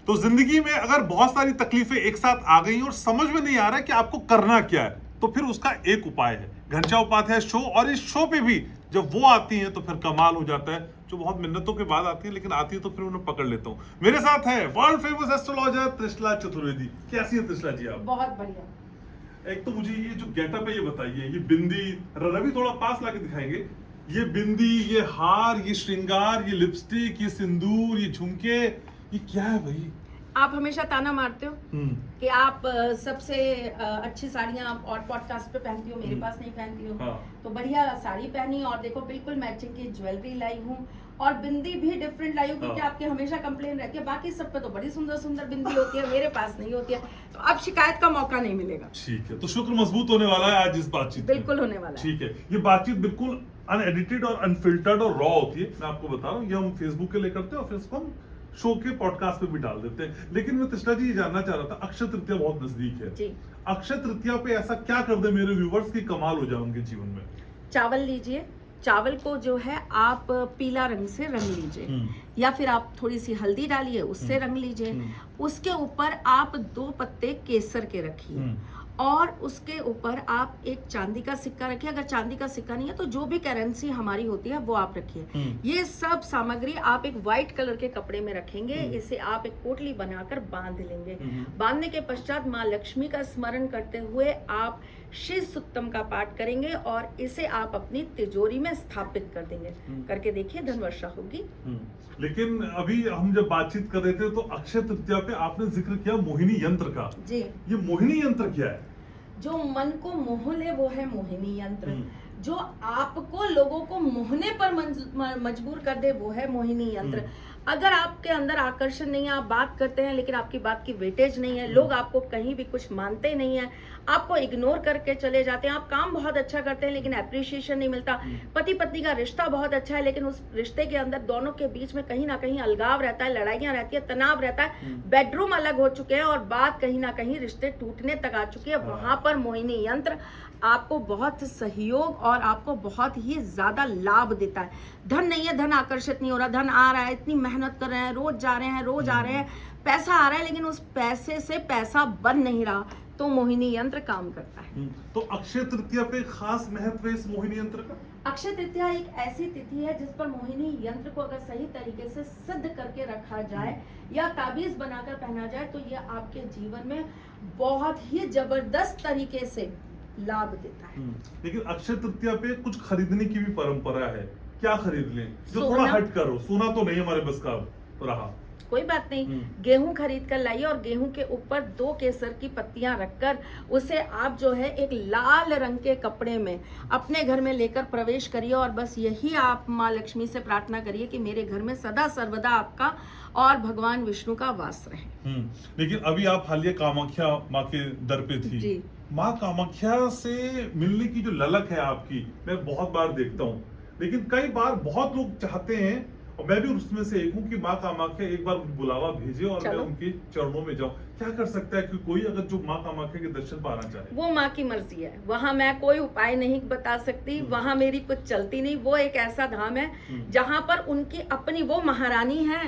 तो जिंदगी में अगर बहुत सारी तकलीफें एक साथ आ गई और समझ में नहीं आ रहा है कि आपको करना क्या है, तो फिर उसका एक उपाय है घनश्याम उपाध्याय शो। और इस शो पे भी जब वो आती हैं तो फिर कमाल हो जाता है, जो बहुत मिन्नतों के बाद आती है, लेकिन आती है तो फिर उन्हें पकड़ लेता हूँ। मेरे साथ है world famous astrologer Trishala Chaturvedi. कैसी है त्रिशला जी आप? बहुत बढ़िया। एक तो मुझे ये जो गेटअप है ये बताइए, ये बिंदी, रवि थोड़ा पास लाके दिखाएंगे, ये बिंदी, ये हार, ये श्रृंगार, ये लिपस्टिक, ये सिंदूर, ये झुमके, ये क्या है भाई? आप हमेशा ताना मारते हो कि आप सबसे अच्छी साड़ियां आप और पॉडकास्ट पे पहनती हो, मेरे पास नहीं पहनती हो। हाँ। तो बढ़िया साड़ी पहनी और देखो बिल्कुल मैचिंग की ज्वेलरी लाई हूँ और बिंदी भी डिफरेंट लाई हूँ, क्योंकि हाँ। आपकी हमेशा कंप्लेन रहती है बाकी सब पे तो बड़ी सुंदर सुंदर बिंदी होती है, मेरे पास नहीं होती है, तो अब शिकायत का मौका नहीं मिलेगा। ठीक है, तो शुक्र मजबूत होने वाला है आज इस बातचीत में। बिल्कुल होने वाला है। ठीक है, ये बातचीत बिल्कुल अनएडिटेड और अनफिल्टर्ड और रॉ होती है, मैं आपको बता रहा हूँ। ये हम फेसबुक के लिए करते हैं और फिर इसको हम शो के पॉडकास्ट पे भी डाल देते हैं। लेकिन मैं त्रिशला जी ये जानना चाह रहा था, अक्षय तृतीया बहुत नजदीक है जी। अक्षय तृतीया पे ऐसा क्या कर दे मेरे व्यूवर्स की कमाल हो जाए उनके जीवन में? चावल लीजिए, चावल को जो है आप पीला रंग से रंग लीजिए, या फिर आप थोड़ी सी हल्दी डालिए, उससे रंग लीजिए। उसके ऊपर आप 2 पत्ते केसर के रखिए और उसके ऊपर आप एक चांदी का सिक्का रखिए। अगर चांदी का सिक्का नहीं है तो जो भी करेंसी हमारी होती है वो आप रखिए। ये सब सामग्री आप एक व्हाइट कलर के कपड़े में रखेंगे। इसे आप एक पोटली बनाकर बांध लेंगे। बांधने के पश्चात माँ लक्ष्मी का स्मरण करते हुए आप श्री सुक्तम का पाठ करेंगे और इसे आप अपनी तिजोरी में स्थापित कर देंगे। करके देखिए, धन वर्षा होगी। लेकिन अभी हम जब बातचीत कर रहे थे तो अक्षय तृतीया पे आपने जिक्र किया मोहिनी यंत्र का। जी। ये मोहिनी यंत्र क्या है? जो मन को मोह ले वो है मोहिनी यंत्र। जो आपको लोगों को मोहने पर मजबूर कर दे वो है मोहिनी यंत्र। अगर आपके अंदर आकर्षण नहीं है, आप बात करते हैं लेकिन आपकी बात की वेटेज नहीं है, लोग आपको कहीं भी कुछ मानते नहीं है, आपको इग्नोर करके चले जाते हैं, आप काम बहुत अच्छा करते हैं लेकिन एप्रिसिएशन नहीं मिलता, पति पत्नी का रिश्ता बहुत अच्छा है लेकिन उस रिश्ते के अंदर दोनों के बीच में कहीं ना कहीं अलगाव रहता है, लड़ाइयां रहती है, तनाव रहता है, बेडरूम अलग हो चुके हैं और बात कहीं ना कहीं रिश्ते टूटने तक आ चुकी है, वहां पर मोहिनी यंत्र आपको बहुत सहयोग और आपको बहुत ही ज्यादा लाभ देता है। धन नहीं है, धन आकर्षित नहीं हो रहा, धन आ रहा है, इतनी मेहनत कर रहे हैं, रोज जा रहे हैं, रोज आ रहे हैं, पैसा आ रहा है लेकिन उस पैसे से पैसा बन नहीं रहा, तो मोहिनी यंत्र काम करता है। तो अक्षय तृतीया पे खास महत्व है इस मोहिनी यंत्र का? अक्षय तृतीया एक ऐसी तिथि है जिस पर मोहिनी यंत्र को अगर सही तरीके से सिद्ध करके रखा जाए या ताबीज बनाकर पहना जाए तो यह आपके जीवन में बहुत ही जबरदस्त तरीके से लाभ देता है। लेकिन अक्षय तृतीया पे कुछ खरीदने की भी परंपरा है, क्या खरीद लें जो सोना। थोड़ा हट करो? सोना तो नहीं हमारे बस का रहा। कोई बात नहीं, गेहूं खरीद कर लाइए और गेहूं के ऊपर 2 केसर की पत्तियां रखकर उसे आप जो है एक लाल रंग के कपड़े में अपने घर में लेकर प्रवेश करिए और बस यही आप माँ लक्ष्मी से प्रार्थना करिए कि मेरे घर में सदा सर्वदा आपका और भगवान विष्णु का वास रहे। लेकिन अभी आप हालिया कामाख्या माँ के दर पे थी जी। माँ कामाख्या से मिलने की जो ललक है आपकी, मैं बहुत बार देखता हूँ, लेकिन कई बार बहुत लोग चाहते हैं और मैं भी उसमें से एक हूँ कि माँ कामाख्या एक बार बुलावा भेजे और मैं उनके चरणों में जाऊं। क्या कर सकता है कि कोई अगर जो माँ कामाख्या के दर्शन पाना चाहे? वो माँ की मर्जी है, वहाँ मैं कोई उपाय नहीं बता सकती, वहाँ मेरी कुछ चलती नहीं। वो एक ऐसा धाम है जहाँ पर उनकी अपनी, वो महारानी है,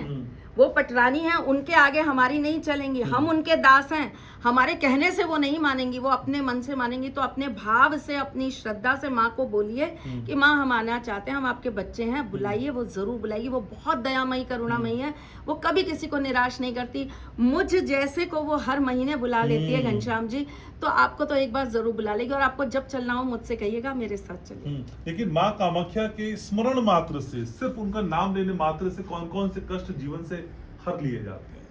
वो पटरानी है, उनके आगे हमारी नहीं चलेंगी, हम उनके दास हैं, हमारे कहने से वो नहीं मानेंगी, वो अपने मन से मानेंगी। तो अपने भाव से, अपनी श्रद्धा से माँ को बोलिए कि माँ हम आना चाहते हैं, हम आपके बच्चे हैं, बुलाइए, वो जरूर बुलाइए। वो बहुत दयामयी करुणामयी है, वो कभी किसी को निराश नहीं करती। मुझ जैसे को वो हर महीने बुला लेती है घनश्याम जी, तो आपको तो एक बार जरूर बुला लेगी और आपको जब चलना हो मुझसे कहिएगा, मेरे साथ चलिए। लेकिन माँ कामाख्या के स्मरण मात्र से, सिर्फ उनका नाम लेने मात्र से कौन कौन से कष्ट जीवन से हर लिए जाते हैं?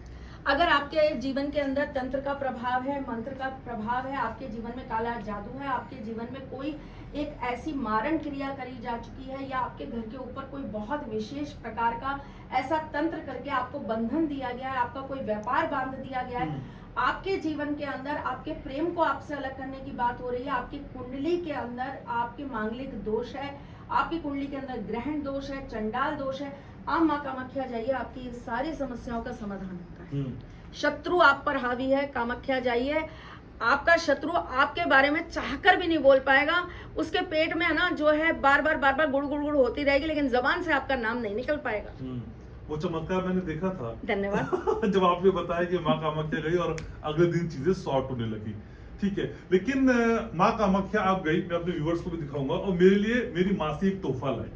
अगर आपके जीवन के अंदर तंत्र का प्रभाव है, मंत्र का प्रभाव है, आपके जीवन में काला जादू है, आपके जीवन में कोई एक ऐसी मारण क्रिया करी जा चुकी है या आपके घर के ऊपर कोई बहुत विशेष प्रकार का ऐसा तंत्र करके आपको बंधन दिया गया है, आपका कोई व्यापार बांध दिया गया है, आपके जीवन के अंदर आपके प्रेम को आपसे अलग करने की बात हो रही है, आपकी कुंडली के अंदर आपके मांगलिक दोष है, आपकी कुंडली के अंदर ग्रहण दोष है, चंडाल दोष है, आप माँ कामाख्या जाइए, आपकी सारी समस्याओं का समाधान होता है। शत्रु आप पर हावी है, कामाख्या जाइए, आपका शत्रु आपके बारे में चाहकर भी नहीं बोल पाएगा, उसके पेट में है ना जो है बार बार गुड़ गुड़ गुड़ होती रहेगी लेकिन जबान से आपका नाम नहीं निकल पाएगा। वो चमत्कार मैंने देखा था। धन्यवाद। जब आपने बताया कि माँ कामाख्या गई और अगले दिन चीजें सॉर्ट होने लगी। ठीक है, लेकिन माँ कामाख्या आप गई, मैं अपने व्यूअर्स को भी दिखाऊंगा, और मेरे लिए मेरी मासी एक तोहफा लाई।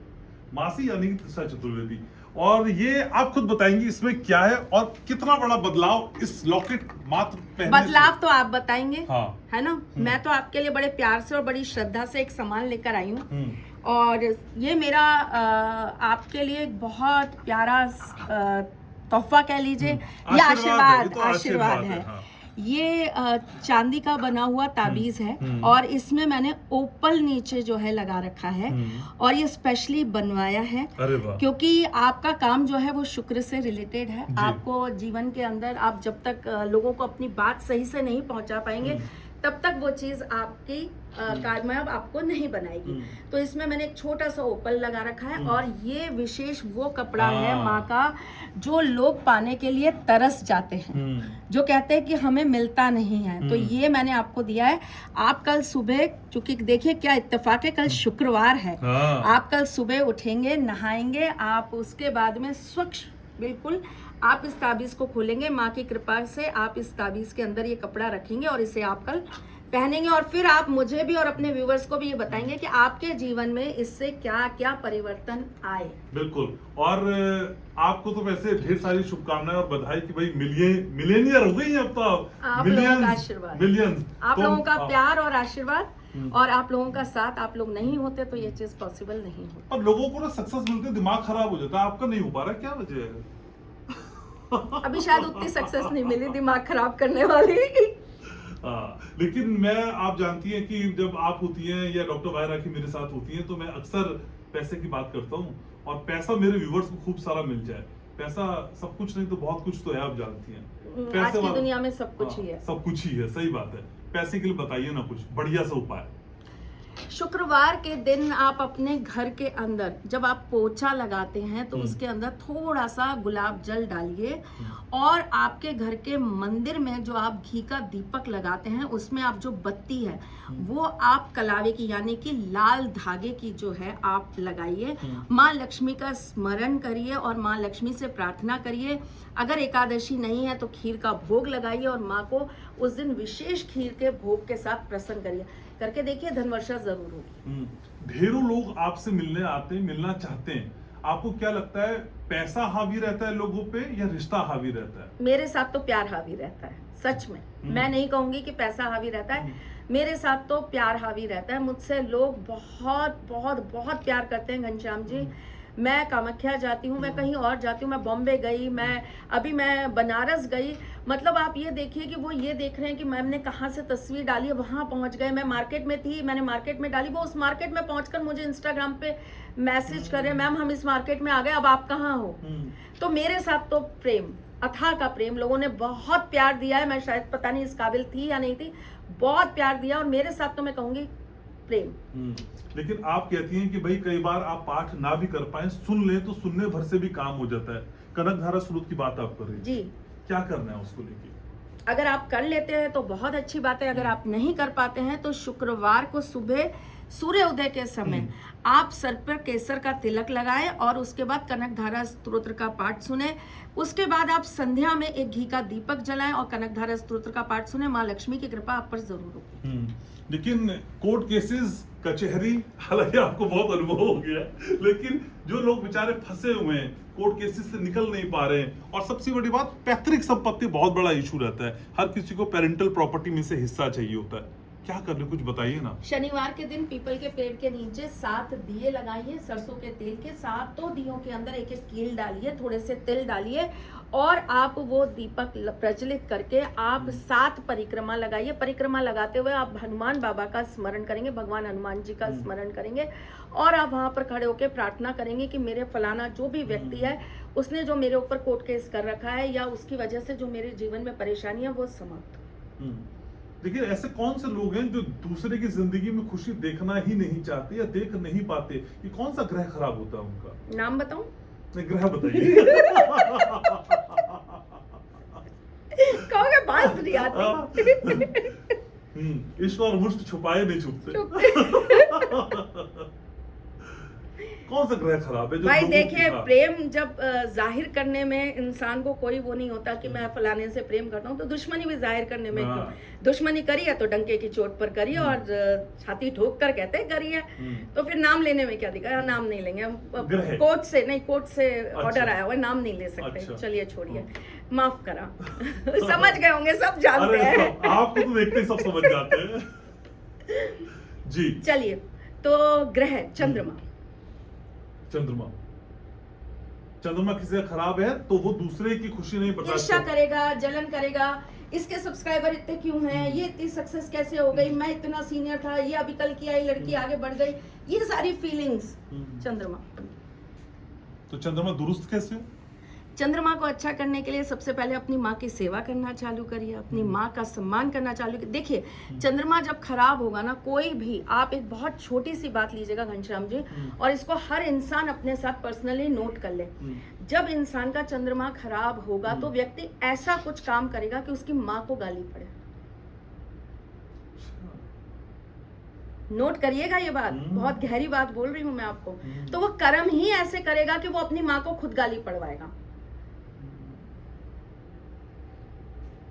मासी यानी कि त्रिशा चतुर्वेदी, और ये आप खुद बताएंगी इसमें क्या है और कितना बड़ा बदलाव इस लॉकेट मात्र पहनने बदलाव से। तो आप बताएंगे। हाँ। है ना, मैं तो आपके लिए बड़े प्यार से और बड़ी श्रद्धा से एक सामान लेकर आई हूँ, और ये मेरा आपके लिए एक बहुत प्यारा तोहफा कह लीजिए, ये आशीर्वाद तो आशीर्वाद है। हाँ। ये चांदी का बना हुआ ताबीज है, और इसमें मैंने ओपल नीचे जो है लगा रखा है, और ये स्पेशली बनवाया है। अरे वाह। क्योंकि आपका काम जो है वो शुक्र से रिलेटेड है। आपको जीवन के अंदर आप जब तक लोगों को अपनी बात सही से नहीं पहुंचा पाएंगे, तब तक वो चीज आपकी कामयाब आपको नहीं बनाएगी। तो इसमें मैंने एक छोटा सा ओपल लगा रखा है, और ये विशेष वो कपड़ा है माँ का जो लोग पाने के लिए तरस जाते हैं, जो कहते हैं कि हमें मिलता नहीं है। तो ये मैंने आपको दिया है। आप कल सुबह, चूंकि देखिए क्या इत्तेफाक है, कल शुक्रवार है, आप कल सुबह उठेंगे, नहाएंगे, आप उसके बाद में स्वच्छ बिल्कुल आप इस ताबीज को खोलेंगे, माँ की कृपा से आप इस ताबीज के अंदर ये कपड़ा रखेंगे, और इसे आप कल पहनेंगे, और फिर आप मुझे भी और अपने व्यूवर्स को भी ये बताएंगे कि आपके जीवन में इससे क्या क्या परिवर्तन आए। बिल्कुल, और आपको तो वैसे ढेर सारी शुभकामनाएं और बधाई कि भाई मिलियनियर हो गई हैं अब तो आप लोगों का आशीर्वाद, मिलियंस, आप लोगों का प्यार और आशीर्वाद, और आप लोगों का साथ, आप लोग नहीं होते तो ये चीज पॉसिबल नहीं होती। और लोगों को ना सक्सेस मिलते दिमाग खराब हो जाता है, आपका नहीं हो पा रहा, क्या वजह है? अभी शायद उतनी सक्सेस नहीं मिली दिमाग खराब करने वाली। लेकिन मैं, आप जानती हैं कि जब आप होती हैं या डॉक्टर वायरा की मेरे साथ होती हैं, तो मैं अक्सर पैसे की बात करता हूँ, और पैसा मेरे व्यूवर्स को खूब सारा मिल जाए। पैसा सब कुछ नहीं तो बहुत कुछ तो है, आप जानती हैं। आज की दुनिया में सब कुछ ही है। सब कुछ ही है, सही बात है। पैसे के लिए बताइए ना कुछ बढ़िया सा उपाय। शुक्रवार के दिन आप अपने घर के अंदर जब आप पोछा लगाते हैं, तो उसके अंदर थोड़ा सा गुलाब जल डालिए, और आपके घर के मंदिर में जो आप घी का दीपक लगाते हैं, उसमें आप जो बत्ती है वो आप कलावे की यानी कि लाल धागे की जो है आप लगाइए। माँ लक्ष्मी का स्मरण करिए और माँ लक्ष्मी से प्रार्थना करिए। अगर एकादशी नहीं है तो खीर का भोग लगाइए, और माँ को उस दिन विशेष खीर के भोग के साथ प्रसन्न करिए। करके देखिए, धनवर्षा जरूर होगी। ढेरों लोग आपसे मिलने आते हैं, मिलना चाहते हैं, आपको क्या लगता है, पैसा हावी रहता है लोगों पे या रिश्ता हावी रहता है? मेरे साथ तो प्यार हावी रहता है, सच में। मैं नहीं कहूंगी कि पैसा हावी रहता है, मेरे साथ तो प्यार हावी रहता है। मुझसे लोग बहुत बहुत बहुत प्यार करते हैं घनश्याम जी। मैं कामाख्या जाती हूँ, मैं कहीं और जाती हूँ, मैं बॉम्बे गई, मैं बनारस गई, मतलब आप ये देखिए कि वो ये देख रहे हैं कि मैम ने कहाँ से तस्वीर डाली है, वहाँ पहुँच गए। मैं मार्केट में थी, मैंने मार्केट में डाली, वो उस मार्केट में पहुँचकर मुझे इंस्टाग्राम पे मैसेज कर रहे हैं, मैम हम इस मार्केट में आ गए, अब आप कहाँ हो। तो मेरे साथ तो प्रेम, अथाह का प्रेम, लोगों ने बहुत प्यार दिया है। मैं शायद पता नहीं इस काबिल थी या नहीं थी, बहुत प्यार दिया, और मेरे साथ तो मैं कहूँगी प्रेम। लेकिन आप कहती हैं कि भाई कई बार आप पाठ ना भी कर पाए, सुन ले तो सुनने भर से भी काम हो जाता है। कनकधारा स्रोत की बात आप कर रही हैं जी, क्या करना है उसको लेके? अगर आप कर लेते हैं तो बहुत अच्छी बात है, अगर आप नहीं कर पाते हैं तो शुक्रवार को सुबह सूर्य उदय के समय आप सर पर केसर का तिलक लगाएं, और उसके बाद कनकधारा स्तोत्र का पाठ सुने। उसके बाद आप संध्या में एक घी का दीपक जलाएं और कनकधारा स्तोत्र का पाठ सुने। माँ लक्ष्मी की कृपा आप पर जरूर होगी। लेकिन कोर्ट केसेस, कचहरी, हालांकि आपको बहुत अनुभव हो गया, लेकिन जो लोग बेचारे फंसे हुए हैं, कोर्ट केसेस से निकल नहीं पा रहे हैं, और सबसे बड़ी बात पैतृक संपत्ति बहुत बड़ा इशू रहता है, हर किसी को पेरेंटल प्रॉपर्टी में से हिस्सा चाहिए होता है, क्या करने, कुछ बताइए ना। शनिवार के दिन पीपल के पेड़ के नीचे 7 दिए लगाइए सरसों के तेल के। 7 दियों के अंदर एक एक कील डालिए, थोड़े से तिल डालिए, और आप वो दीपक प्रज्वलित करके आप 7 परिक्रमा लगाइए। परिक्रमा लगाते हुए आप हनुमान बाबा का स्मरण करेंगे, भगवान हनुमान जी का स्मरण करेंगे, और आप वहां पर खड़े होकर प्रार्थना करेंगे कि मेरे फलाना जो भी व्यक्ति है, उसने जो मेरे ऊपर कोर्ट केस कर रखा है, या उसकी वजह से जो मेरे जीवन में परेशानी है वो समाप्त। देखिए, ऐसे कौन से लोग हैं जो दूसरे की जिंदगी में खुशी देखना ही नहीं चाहते या देख नहीं पाते? ये कौन सा ग्रह खराब होता है उनका? नाम बताऊं? ग्रह बताइए। कहोगे बात नहीं आती। ईश्वर मुष्ट छुपाए नहीं छुपते। कौन सा ग्रह खराब है जो भाई लोगों की- देखिए, हाँ, प्रेम जब जाहिर करने में इंसान को कोई वो नहीं होता कि मैं फलाने से प्रेम करता हूँ, तो दुश्मनी भी जाहिर करने में हाँ। क्यों? दुश्मनी करी है तो डंके की चोट पर करी है, और छाती ठोक कर कहते हैं करी है। तो फिर नाम लेने में क्या दिक्कत है? नाम नहीं लेंगे हम। ग्रह। कोर्ट से नहीं, कोर्ट से अच्छा। ऑर्डर आया हुआ है, नाम नहीं ले सकते। अच्छा। चलिए छोड़िए, माफ करा। समझ गए होंगे, सब जानते अरे हैं। सब, आपको तो देखते ही सब समझ जाते हैं। जी। चलिए, तो ग्रह चंद्रमा, चंद्रमा, चंद्रमा किसी का खराब है तो वो दूसरे की खुशी नहीं बर्दाश्त ईर्ष्या करता। करेगा, जलन करेगा, इसके सब्सक्राइबर इतने क्यों हैं, ये इतनी सक्सेस कैसे हो गई, मैं इतना सीनियर था, ये अभी कल की आई लड़की आगे बढ़ गई, ये सारी फीलिंग्स चंद्रमा। तो चंद्रमा दुरुस्त कैसे हो? चंद्रमा को अच्छा करने के लिए सबसे पहले अपनी माँ की सेवा करना चालू करिए, अपनी माँ का सम्मान करना चालू करिए। देखिए, चंद्रमा जब खराब होगा ना, कोई भी, आप एक बहुत छोटी सी बात लीजिएगा घनश्याम जी, और इसको हर इंसान अपने साथ पर्सनली नोट कर ले। जब इंसान का चंद्रमा खराब होगा तो व्यक्ति ऐसा कुछ काम करेगा कि उसकी माँ को गाली पड़े। नोट करिएगा ये बात, बहुत गहरी बात बोल रही हूं मैं आपको। तो वो कर्म ही ऐसे करेगा कि वो अपनी माँ को खुद गाली पड़वाएगा।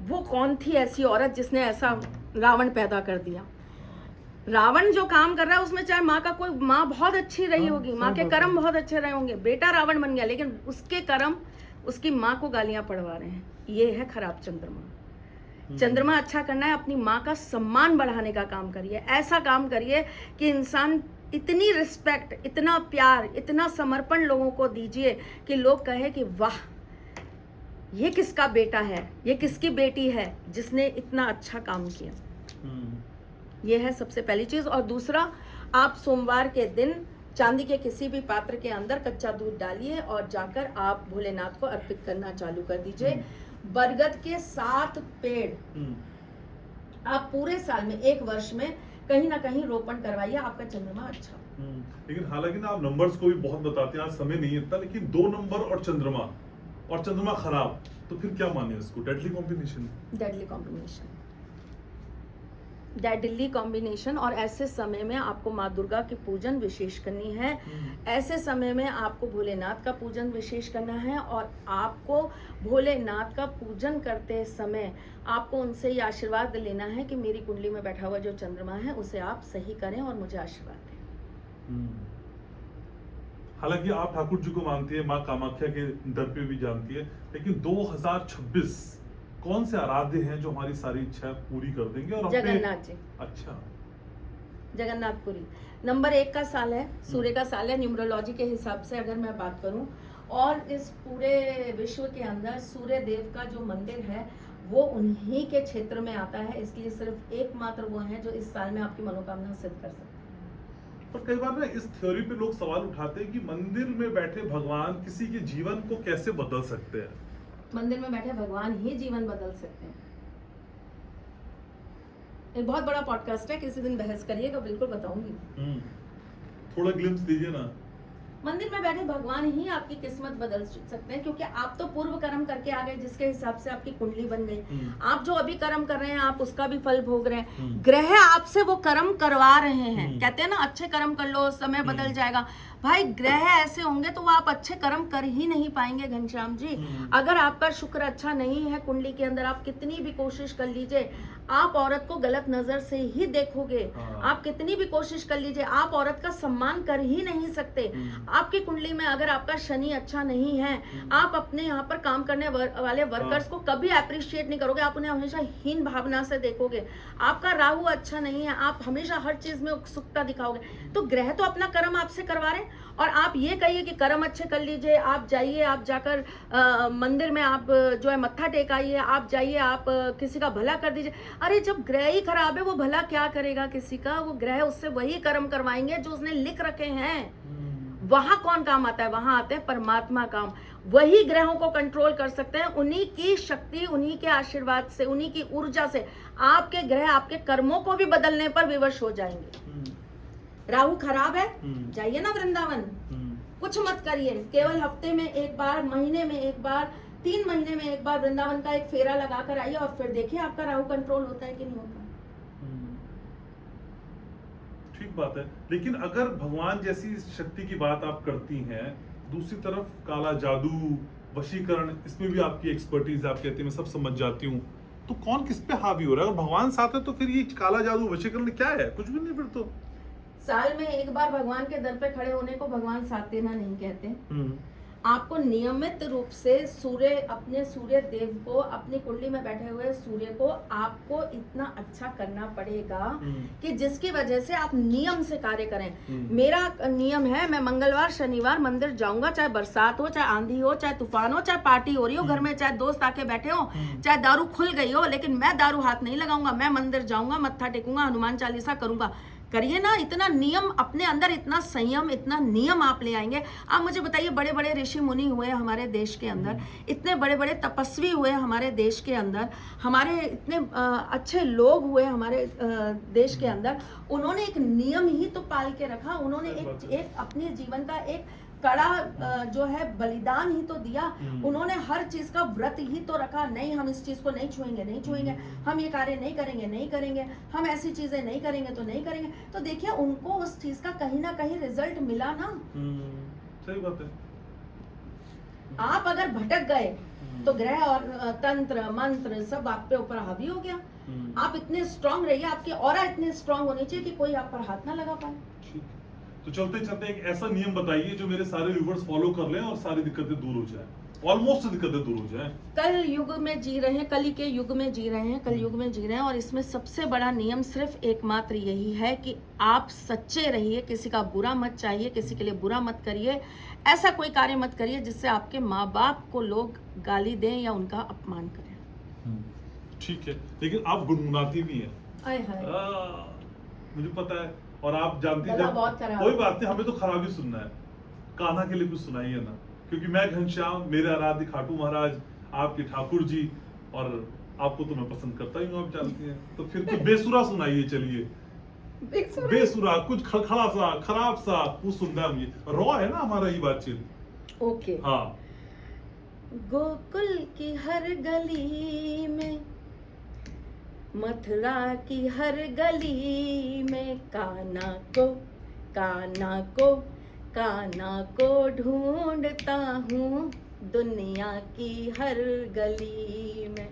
वो कौन थी ऐसी औरत जिसने ऐसा रावण पैदा कर दिया? रावण जो काम कर रहा है उसमें चाहे माँ का कोई, माँ बहुत अच्छी रही होगी, माँ के कर्म बहुत अच्छे रहे होंगे, बेटा रावण बन गया, लेकिन उसके कर्म उसकी माँ को गालियां पड़वा रहे हैं। ये है खराब चंद्रमा। चंद्रमा अच्छा करना है, अपनी माँ का सम्मान बढ़ाने का काम करिए। ऐसा काम करिए कि इंसान इतनी रिस्पेक्ट, इतना प्यार, इतना समर्पण लोगों को दीजिए कि लोग कहे कि वाह, ये किसका बेटा है, ये किसकी बेटी है जिसने इतना अच्छा काम किया। ये है सबसे पहली चीज। और दूसरा, आप सोमवार के दिन चांदी के किसी भी पात्र के अंदर कच्चा दूध डालिए और जाकर आप भोलेनाथ को अर्पित करना चालू कर दीजिए। बरगद के 7 पेड़ आप पूरे साल में, एक वर्ष में कहीं ना कहीं रोपण करवाइए, आपका चंद्रमा अच्छा। लेकिन हालांकि ना आप नंबर्स को भी बहुत बताते हैं, आज समय नहीं है इतना, लेकिन 2 नंबर और चंद्रमा खराब, तो फिर क्या माने इसको? Deadly combination. Deadly combination, deadly combination. और ऐसे समय में आपको माँ दुर्गा की पूजन विशेष करनी है। ऐसे समय में आपको भोलेनाथ का पूजन विशेष करना है, और आपको भोलेनाथ का पूजन करते समय आपको उनसे ये आशीर्वाद लेना है कि मेरी कुंडली में बैठा हुआ जो चंद्रमा है उसे आप सही करें और मुझे आशीर्वाद दें। हालांकि आप ठाकुर जी को मानती है, माँ कामाख्या के दर पे भी जानती है, लेकिन 2026 कौन से आराध्य हैं जो हमारी सारी इच्छा पूरी कर देंगे? और जगन्नाथ जी। अच्छा, जगन्नाथपुरी नंबर 1 का साल है, सूर्य का साल है न्यूमरोलॉजी के हिसाब से अगर मैं बात करूं। और इस पूरे विश्व के अंदर सूर्य देव का जो मंदिर है वो उन्हीं के क्षेत्र में आता है, इसलिए सिर्फ एकमात्र वो हैं जो इस साल में आपकी मनोकामना सिद्ध कर सकते हैं। पर कई बार ना इस थ्योरी पे लोग सवाल उठाते हैं कि मंदिर में बैठे भगवान किसी के जीवन को कैसे बदल सकते हैं? मंदिर में बैठे भगवान ही जीवन बदल सकते हैं। एक बहुत बड़ा पॉडकास्ट है, किसी दिन बहस करिएगा, बिल्कुल बताऊंगी। थोड़ा ग्लिम्स दीजिए ना। मंदिर में बैठे भगवान ही आपकी किस्मत बदल सकते हैं, क्योंकि आप तो पूर्व कर्म करके आ गए जिसके हिसाब से आपकी कुंडली बन गई। आप जो अभी कर्म कर रहे हैं आप उसका भी फल भोग रहे हैं। ग्रह आपसे वो कर्म करवा रहे हैं। कहते हैं ना, अच्छे कर्म कर लो समय बदल जाएगा। भाई ग्रह ऐसे होंगे तो वो आप अच्छे कर्म कर ही नहीं पाएंगे घनश्याम जी। अगर आपका शुक्र अच्छा नहीं है कुंडली के अंदर, आप कितनी भी कोशिश कर लीजिए, आप औरत को गलत नजर से ही देखोगे। आप कितनी भी कोशिश कर लीजिए, आप औरत का सम्मान कर ही नहीं सकते। आपकी कुंडली में अगर आपका शनि अच्छा नहीं है, आप अपने यहाँ पर काम करने वाले वर्कर्स को कभी अप्रिशिएट नहीं करोगे, आप उन्हें हमेशा हीन भावना से देखोगे। आपका राहु अच्छा नहीं है, आप हमेशा हर चीज में उत्सुकता दिखाओगे। तो ग्रह तो अपना कर्म आपसे करवा रहे हैं, और आप ये कहिए कि कर्म अच्छे कर लीजिए, आप जाइए, आप जाकर मंदिर में आप जो है मत्था टेकाइए, आप जाइए, आप किसी का भला कर दीजिए। अरे जब ग्रह ही खराब है वो भला क्या करेगा किसी का? वो ग्रह उससे वही कर्म करवाएंगे जो उसने लिख रखे हैं। वहां कौन काम आता है? वहां आते हैं परमात्मा काम। वही ग्रहों को कंट्रोल कर सकते हैं, उन्हीं की शक्ति, उन्हीं के आशीर्वाद से, उन्हीं की ऊर्जा से आपके ग्रह आपके कर्मों को भी बदलने पर विवश हो जाएंगे। राहु खराब है, जाइए ना वृंदावन, कुछ मत करिए, केवल हफ्ते में एक बार, महीने में एक बार, 3 महीने में एक बार वृंदावन का एक फेरा लगा कर आइए, और फिर देखिए आपका राहु कंट्रोल होता है कि नहीं होता। ठीक बात है। लेकिन अगर भगवान जैसी शक्ति की बात आप करती हैं, दूसरी तरफ काला जादू, वशीकरण, इसमें भी आपकी एक्सपर्टीज, आप कहते हैं मैं सब समझ जाती हूँ, तो कौन किस पे हावी हो रहा है? अगर भगवान साथ है तो फिर ये काला जादू वशीकरण क्या है? कुछ भी नहीं फिर तो। साल में एक बार भगवान के दर पे खड़े होने को भगवान साथ देना नहीं कहते। आपको नियमित रूप से अपने सूर्य देव को, अपनी कुंडली में बैठे हुए सूर्य को आपको इतना अच्छा करना पड़ेगा कि जिसकी वजह से आप नियम से कार्य करें। मेरा नियम है, मैं मंगलवार शनिवार मंदिर जाऊंगा, चाहे बरसात हो, चाहे आंधी हो, चाहे तूफान हो, चाहे पार्टी हो रही हो घर में, चाहे दोस्त आके बैठे हो, चाहे दारू खुल गई हो, लेकिन मैं दारू हाथ नहीं लगाऊंगा। मैं मंदिर जाऊंगा, मत्था टेकूंगा, हनुमान चालीसा करूंगा। करिए ना, इतना नियम अपने अंदर, इतना संयम, इतना नियम आप ले आएंगे। आप मुझे बताइए, बड़े बड़े ऋषि मुनि हुए हमारे देश के अंदर, इतने बड़े बड़े तपस्वी हुए हमारे देश के अंदर, हमारे इतने अच्छे लोग हुए हमारे देश के अंदर, उन्होंने एक नियम ही तो पाल के रखा। उन्होंने एक अपने जीवन का एक कड़ा जो है बलिदान ही तो दिया। उन्होंने हर चीज का व्रत ही तो रखा। नहीं, हम इस चीज को नहीं छुएंगे, नहीं छुएंगे, हम ये कार्य नहीं करेंगे, नहीं करेंगे, हम ऐसी चीजें नहीं करेंगे तो नहीं करेंगे। तो देखिए, उनको उस चीज का कहीं ना कहीं रिजल्ट मिला ना। सही बात है। आप अगर भटक गए तो ग्रह और तंत्र मंत्र सब आप पे ऊपर हावी हो गया। आप इतने स्ट्रांग रहिए, आपके ऑरा इतने स्ट्रांग होने चाहिए कि कोई आप पर हाथ ना लगा पाए। ठीक है, तो चलते चलते एक ऐसा नियम बताइए जो मेरे सारे व्यूवर्स फॉलो कर लें और सारी दिक्कतें दूर हो जाए, ऑलमोस्ट दिक्कतें दूर हो जाए। कल युग में जी रहे हैं, कली के युग में जी रहे हैं, कल युग में जी रहे हैं, और इसमें सबसे बड़ा नियम सिर्फ एकमात्र यही है कि आप सच्चे रहिए, किसी का बुरा मत चाहिए, किसी के लिए बुरा मत करिए, ऐसा कोई कार्य मत करिए जिससे आपके माँ बाप को लोग गाली दें या उनका अपमान करें। ठीक है, लेकिन आप गुनगुनाती भी हैं। आय हाय, मुझे पता है, और आप जानती गला बहुत खराब। कोई बात नहीं, हमें तो खराब ही सुनना है। कान्हा के लिए कुछ सुनाइए ना, क्योंकि मैं घनश्याम, मेरे आराध्य खाटू महाराज, आपके ठाकुर जी, और आपको तो मैं पसंद करता ही हूँ, आप जानती हैं। तो फिर कुछ बेसुरा सुनाइए, चलिए बेसुरा, कुछ खड़खड़ा सा, खराब सा, कुछ सुनना है मुझे। रॉ है ना हमारा ये बातचीत। ओके, हाँ। गोकुल की हर गली में, मथुरा की हर गली में, कान्हा को ढूंढता हूँ दुनिया की हर गली में।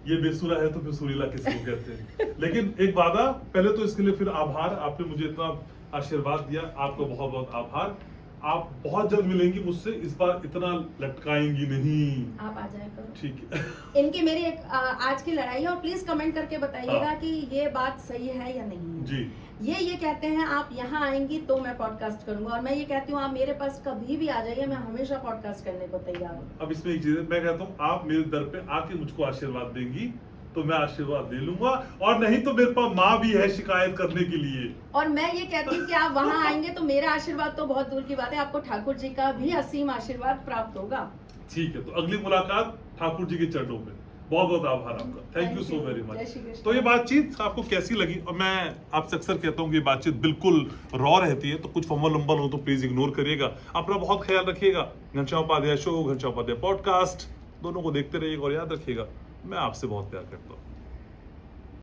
ये बेसुरा है तो फिर सुरीला किसको कहते हैं? लेकिन एक वादा, पहले तो इसके लिए फिर आभार, आपने मुझे इतना आशीर्वाद दिया, आपका बहुत बहुत आभार। आप बहुत जल्द मिलेंगी मुझसे, इस बार इतना लटकाएंगी नहीं। आप आ जाए करो। ठीक है। इनकी मेरी एक आज की लड़ाई है, और प्लीज कमेंट करके बताइएगा कि ये बात सही है या नहीं है। जी। ये कहते हैं आप यहाँ आएंगी तो मैं पॉडकास्ट करूंगा, और मैं ये कहती हूँ आप मेरे पास कभी भी आ जाइए, मैं हमेशा पॉडकास्ट करने को तैयार हूँ। अब इसमें एक चीज है, मैं कहता हूँ आप मेरे दर पे आके मुझको आशीर्वाद देंगी तो मैं आशीर्वाद ले लूंगा, और नहीं तो मेरे पास माँ भी है शिकायत करने के लिए। और मैं ये कहती हूँ कि आप वहाँ आएंगे तो मेरा आशीर्वाद तो बहुत दूर की बात है, आपको ठाकुर जी का भी असीम आशीर्वाद प्राप्त होगा। ठीक है, तो अगली मुलाकात ठाकुर जी के चरणों पे। बहुत बहुत आभार आपका, thank you so very much. तो ये बातचीत आपको कैसी लगी? और मैं आपसे अक्सर कहता हूँ कि बातचीत बिल्कुल रॉ रहती है, तो कुछ फंबल वंबल हो तो प्लीज इग्नोर करिएगा। अपना बहुत ख्याल रखिएगा। घनश्याम उपाध्याय शो, घनश्याम उपाध्याय पॉडकास्ट, दोनों को देखते रहिएगा, और याद रखिएगा मैं आपसे बहुत प्यार करता हूँ।